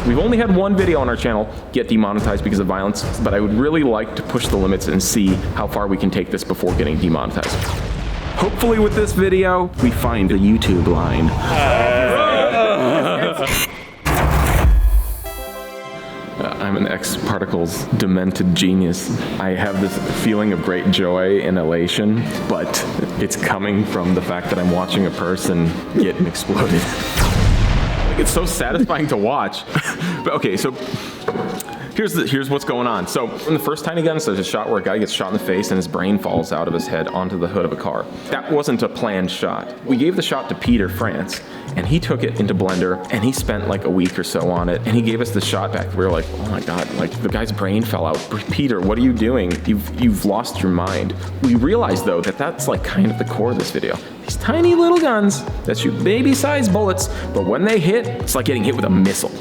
We've only had one video on our channel get demonetized because of violence, but I would really like to push the limits and see how far we can take this before getting demonetized. Hopefully with this video, we find the YouTube line. I'm an X-Particles demented genius. I have this feeling of great joy and elation, but it's coming from the fact that I'm watching a person get exploded. It's so satisfying to watch. But okay, so here's what's going on. So in the first Tiny Guns, there's a shot where a guy gets shot in the face and his brain falls out of his head onto the hood of a car. That wasn't a planned shot. We gave the shot to Peter France, and he took it into Blender, and he spent like a week or so on it, and he gave us the shot back. We were like, oh my God, like the guy's brain fell out. Peter, what are you doing? You've lost your mind. We realized though that that's like kind of the core of this video. These tiny little guns that shoot baby-sized bullets, but when they hit, it's like getting hit with a missile.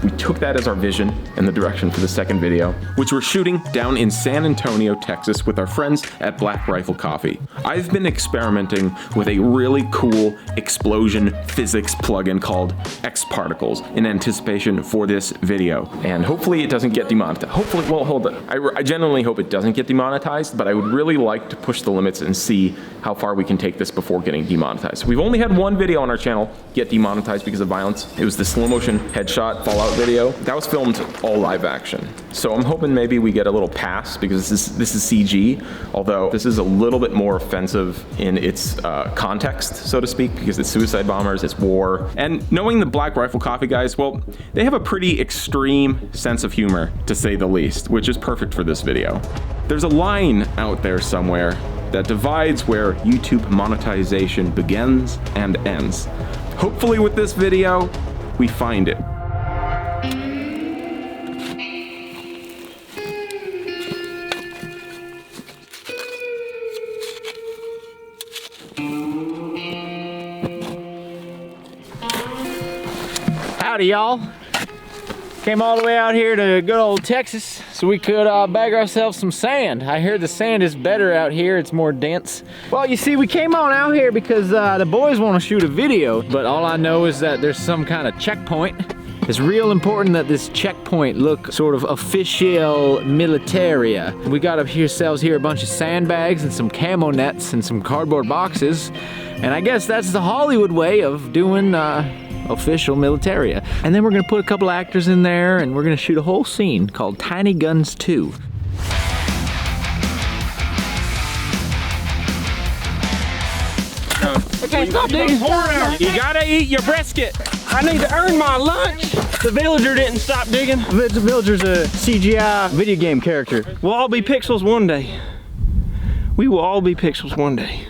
We took that as our vision and the direction for the second video, which we're shooting down in San Antonio, Texas with our friends at Black Rifle Coffee. I've been experimenting with a really cool explosion physics plugin called X-Particles in anticipation for this video. And hopefully it doesn't get demonetized. Hopefully, well, hold on. I genuinely hope it doesn't get demonetized, but I would really like to push the limits and see how far we can take this before getting demonetized. We've only had one video on our channel get demonetized because of violence. It was the slow motion headshot fallout video. That was filmed all live action. So I'm hoping maybe we get a little pass because this is CG, although this is a little bit more offensive in its context, so to speak, because it's suicide bombers, it's war. And knowing the Black Rifle Coffee guys, well, they have a pretty extreme sense of humor, to say the least, which is perfect for this video. There's a line out there somewhere that divides where YouTube monetization begins and ends. Hopefully with this video, we find it. Howdy, y'all. Came all the way out here to good old Texas so we could bag ourselves some sand. I hear the sand is better out here, it's more dense. Well, you see, we came on out here because the boys want to shoot a video, but all I know is that there's some kind of checkpoint. It's real important that this checkpoint look sort of official militaria. We got ourselves here a bunch of sandbags and some camo nets and some cardboard boxes, and I guess that's the Hollywood way of doing official militaria. And then we're gonna put a couple actors in there and we're gonna shoot a whole scene called Tiny Guns 2. Okay, stop digging. You gotta eat your brisket. I need to earn my lunch. The villager didn't stop digging. The villager's a CGI video game character. We'll all be pixels one day. We will all be pixels one day.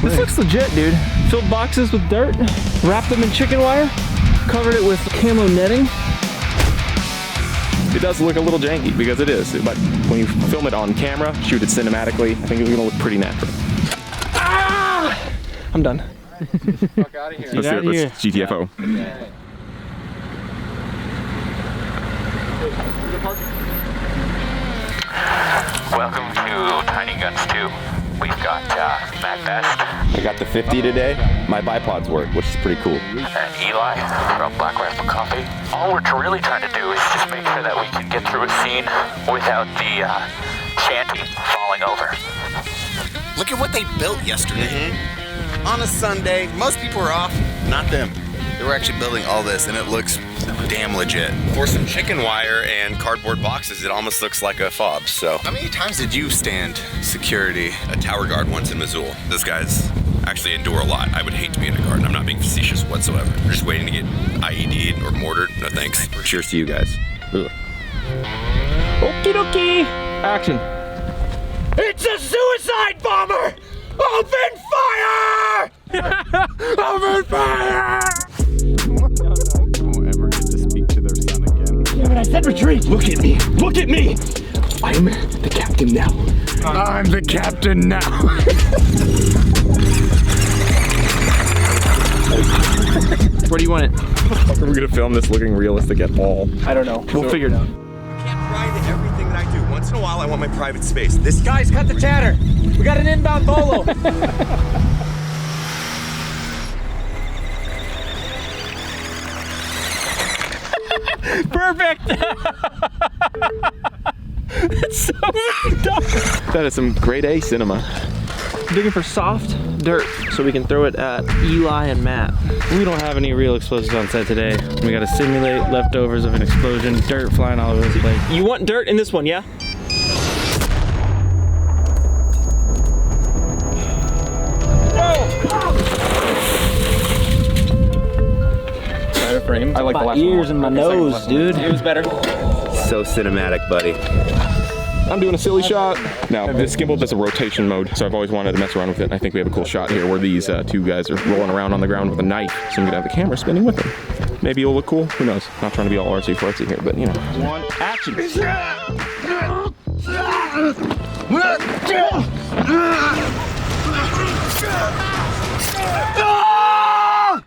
This looks legit, dude. Filled boxes with dirt, wrapped them in chicken wire, covered it with camo netting. It does look a little janky because it is, but when you film it on camera, shoot it cinematically, I think it's gonna look pretty natural. Ah! I'm done. Fuck out of here. Let's do it, let's GTFO. Welcome to Tiny Guns 2. We've got Matt Best. I got the 50 today. My bipods work, which is pretty cool. And Eli from Black Rifle Coffee. All we're really trying to do is just make sure that we can get through a scene without the shanty falling over. Look at what they built yesterday. On a Sunday, most people are off, not them. They were actually building all this and it looks damn legit. For some chicken wire and cardboard boxes, it almost looks like a fob, so. How many times did you stand security, a tower guard once in Missoula? Those guys actually endure a lot. I would hate to be in a guard, and I'm not being facetious whatsoever. We're just waiting to get IED'd or mortared. No thanks. Cheers to you guys. Ugh. Okie dokie. Action. It's a suicide bomber! Open fire! Open fire! Won't ever get to speak to their son again. Yeah, but I said retreat. Look at me. Look at me. I'm the captain now. I'm the captain now. Where do you want it? We're gonna film this looking realistic at all. I don't know. We'll figure it out. I can't pry into everything that I do. Once in a while, I want my private space. This Guys, cut the chatter. We got an inbound bolo. Perfect! It's so dumb. That is some grade A cinema. Digging for soft dirt so we can throw it at Eli and Matt. We don't have any real explosives on set today. We gotta simulate leftovers of an explosion, dirt flying all over the place. You want dirt in this one, yeah? Frame. I like the My last one. ears and my nose, dude. It was better. So cinematic, buddy. I'm doing a silly shot. Now, this gimbal does a rotation mode, so I've always wanted to mess around with it. And I think we have a cool shot here where these two guys are rolling around on the ground with a knife. So I'm gonna have the camera spinning with them. Maybe it'll look cool. Who knows? Not trying to be all artsy fartsy here, but you know. One, action.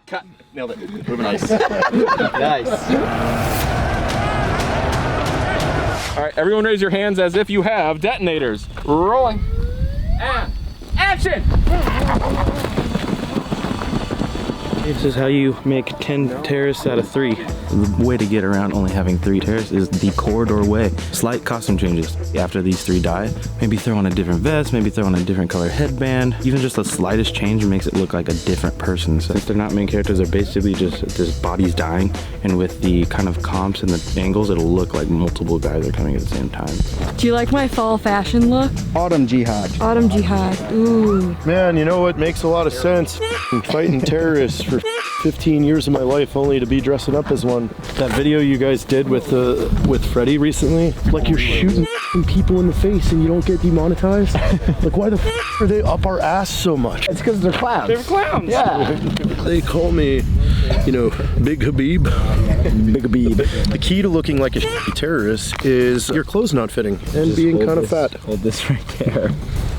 Cut. Nailed it. Moving nice. Nice. All right, everyone raise your hands as if you have detonators. Rolling. And action! This is how you make 10 terrorists out of 3. The way to get around only having 3 terrorists is the corridor way. Slight costume changes. After these 3 die, maybe throw on a different vest, maybe throw on a different color headband. Even just the slightest change makes it look like a different person. Since they're not main characters, they're basically just bodies dying. And with the kind of comps and the angles, it'll look like multiple guys are coming at the same time. Do you like my fall fashion look? Autumn jihad. Autumn jihad. Ooh. Man, you know what makes a lot of sense? Fighting terrorists for 15 years of my life only to be dressing up as one. That video you guys did with Freddy recently, like you're shooting people in the face and you don't get demonetized. Like why the are they up our ass so much? It's because they're clowns. They're clowns. Yeah. They call me, you know, Big Habib. Big Habib. The key to looking like a terrorist is your clothes not fitting and being kind of fat. Hold this right there.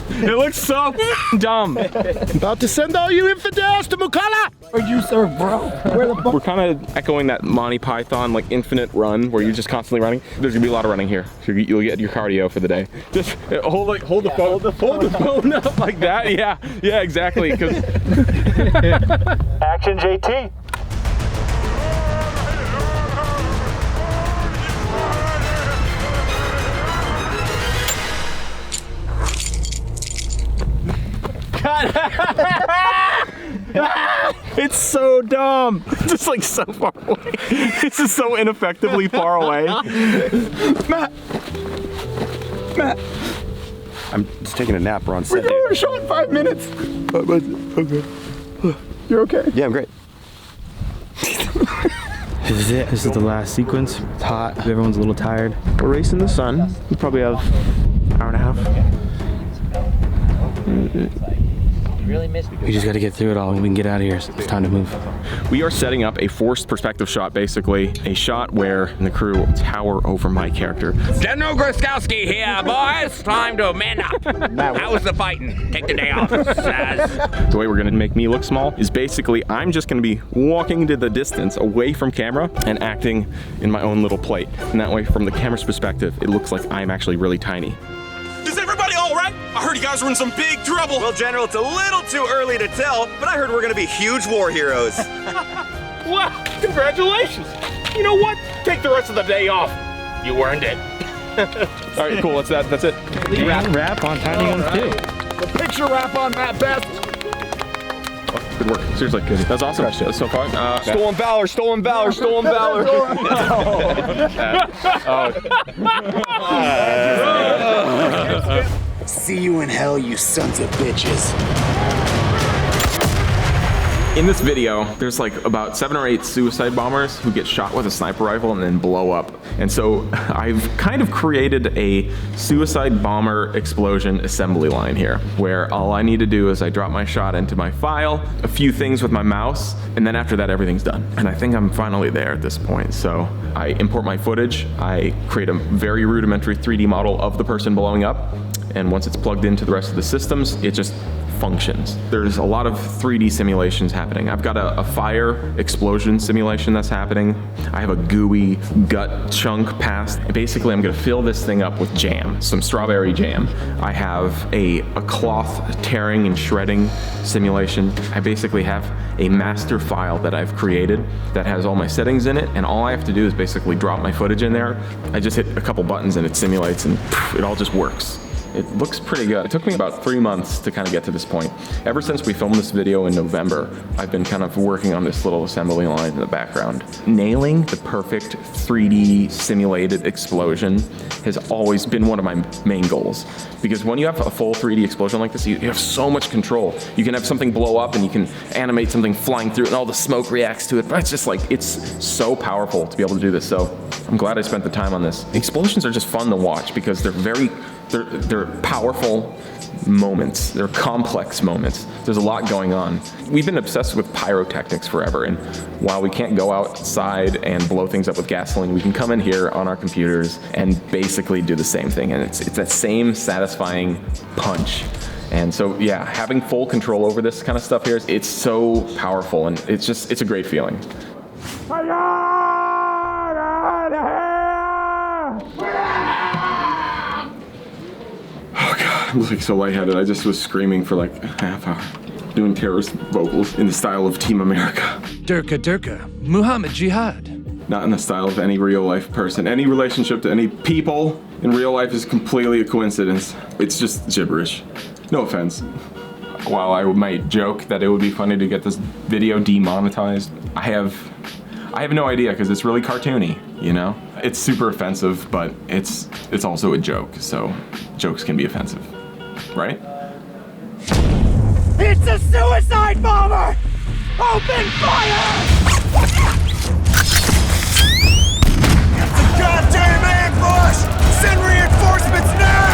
It looks so dumb. About to send all you infidels to Mukalla! Or you serve, bro. Where the fuck? We're kind of echoing that Monty Python like infinite run where you're just constantly running. There's gonna be a lot of running here. So you'll get your cardio for the day. Just hold the phone. Hold the phone up like that. Yeah, exactly. Action, JT. It's so dumb. Just like so far away. This is so ineffectively far away. Matt. I'm just taking a nap. We're on set. We're going to show in 5 minutes. Okay. You're okay? Yeah, I'm great. This is it. This is the last sequence. It's hot. Everyone's a little tired. We're racing the sun. We probably have an hour and a half. We just got to get through it all and we can get out of here. It's time to move. We are setting up a forced perspective shot, basically. A shot where the crew tower over my character. General Groskowski here, boys. Time to man up. How was the fighting? Take the day off, says. The way we're gonna make me look small is basically I'm just gonna be walking into the distance away from camera and acting in my own little plate. And that way, from the camera's perspective, it looks like I'm actually really tiny. Is everybody all right? I heard you guys were in some big trouble. Well, General, it's a little too early to tell, but I heard we're gonna be huge war heroes. Wow, congratulations. You know what? Take the rest of the day off. You earned it. All right, cool, that's it. Rap on tiny ones too. The picture wrap on Matt Best. Oh, good work, seriously, good. That's awesome. That's so far. Stolen valor, stolen valor, stolen valor. See you in hell, you sons of bitches. In this video, there's like about 7 or 8 suicide bombers who get shot with a sniper rifle and then blow up. And so I've kind of created a suicide bomber explosion assembly line here, where all I need to do is I drop my shot into my file, a few things with my mouse, and then after that, everything's done. And I think I'm finally there at this point. So I import my footage, I create a very rudimentary 3D model of the person blowing up, and once it's plugged into the rest of the systems, it just functions. There's a lot of 3D simulations happening. I've got a fire explosion simulation that's happening. I have a gooey gut chunk pass. Basically, I'm gonna fill this thing up with jam, some strawberry jam. I have a cloth tearing and shredding simulation. I basically have a master file that I've created that has all my settings in it, and all I have to do is basically drop my footage in there. I just hit a couple buttons and it simulates, and it all just works. It looks pretty good. It took me about 3 months to kind of get to this point. Ever since we filmed this video in November, I've been kind of working on this little assembly line in the background. Nailing the perfect 3D simulated explosion has always been one of my main goals. Because when you have a full 3D explosion like this, you have so much control. You can have something blow up and you can animate something flying through it and all the smoke reacts to it. But it's just like, it's so powerful to be able to do this. So I'm glad I spent the time on this. Explosions are just fun to watch because they're powerful moments. They're complex moments. There's a lot going on. We've been obsessed with pyrotechnics forever, and while we can't go outside and blow things up with gasoline, we can come in here on our computers and basically do the same thing, and it's that same satisfying punch. And so, yeah, having full control over this kind of stuff here, it's so powerful, and it's a great feeling. I'm like so lightheaded. I just was screaming for like a half hour, doing terrorist vocals in the style of Team America. Durka Durka, Muhammad Jihad. Not in the style of any real life person. Any relationship to any people in real life is completely a coincidence. It's just gibberish. No offense. While I might joke that it would be funny to get this video demonetized, I have no idea because it's really cartoony, you know? It's super offensive, but it's also a joke, so jokes can be offensive, right? It's a suicide bomber! Open fire! It's a goddamn ambush! Send reinforcements now!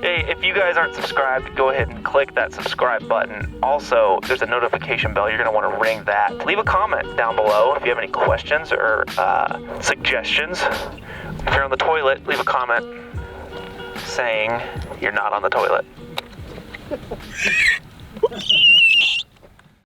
Hey, if you guys aren't subscribed, go ahead and click that subscribe button. Also, there's a notification bell. You're going to want to ring that. Leave a comment down below if you have any questions or suggestions. If you're on the toilet, leave a comment saying you're not on the toilet.